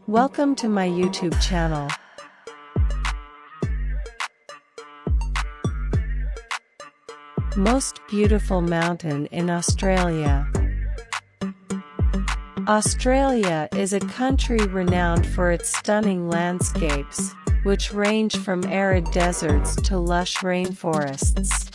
Welcome to my YouTube channel. Most beautiful mountain in Australia. Australia is a country renowned for its stunning landscapes, which range from arid deserts to lush rainforests.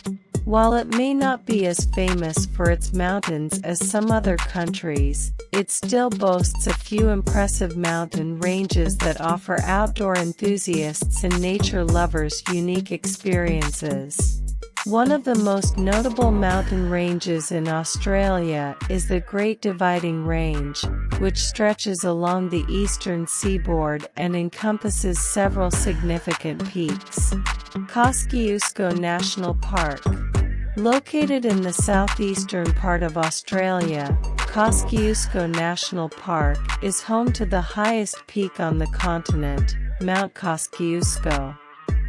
While it may not be as famous for its mountains as some other countries, it still boasts a few impressive mountain ranges that offer outdoor enthusiasts and nature lovers unique experiences. One of the most notable mountain ranges in Australia is the Great Dividing Range, which stretches along the eastern seaboard and encompasses several significant peaks. Kosciuszko National Park. Located in the southeastern part of Australia, Kosciuszko National Park is home to the highest peak on the continent, Mount Kosciuszko.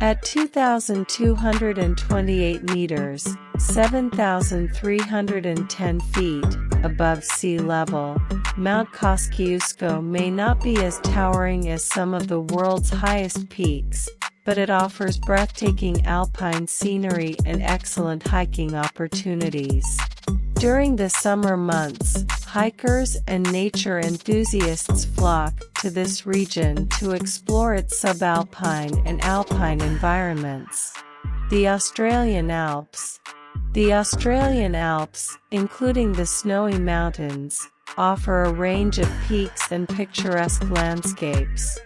At 2,228 meters, 7,310 feet, above sea level, Mount Kosciuszko may not be as towering as some of the world's highest peaks, but it offers breathtaking alpine scenery and excellent hiking opportunities. During the summer months, hikers and nature enthusiasts flock to this region to explore its subalpine and alpine environments. The Australian Alps. The Australian Alps, including the Snowy Mountains, offer a range of peaks and picturesque landscapes.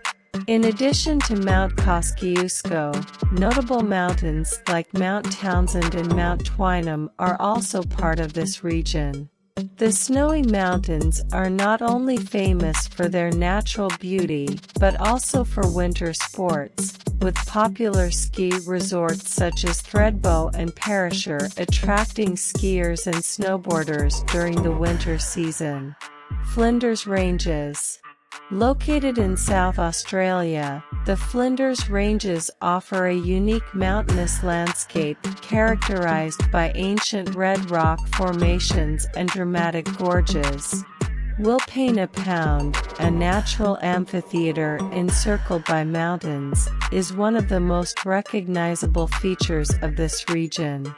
In addition to Mount Kosciuszko, notable mountains like Mount Townsend and Mount Twynham are also part of this region. The Snowy Mountains are not only famous for their natural beauty, but also for winter sports, with popular ski resorts such as Thredbo and Perisher attracting skiers and snowboarders during the winter season. Flinders Ranges. Located in South Australia, the Flinders Ranges offer a unique mountainous landscape characterized by ancient red rock formations and dramatic gorges. Wilpena Pound, a natural amphitheater encircled by mountains, is one of the most recognizable features of this region.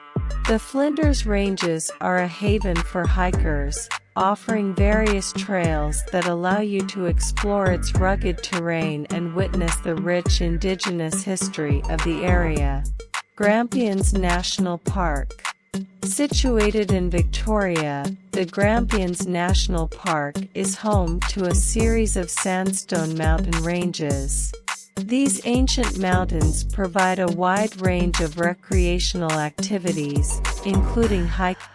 The Flinders Ranges are a haven for hikers, offering various trails that allow you to explore its rugged terrain and witness the rich indigenous history of the area. Grampians National Park. Situated in Victoria, the Grampians National Park is home to a series of sandstone mountain ranges. These ancient mountains provide a wide range of recreational activities, including hiking.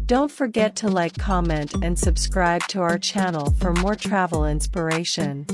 Don't forget to like, comment, and subscribe to our channel for more travel inspiration.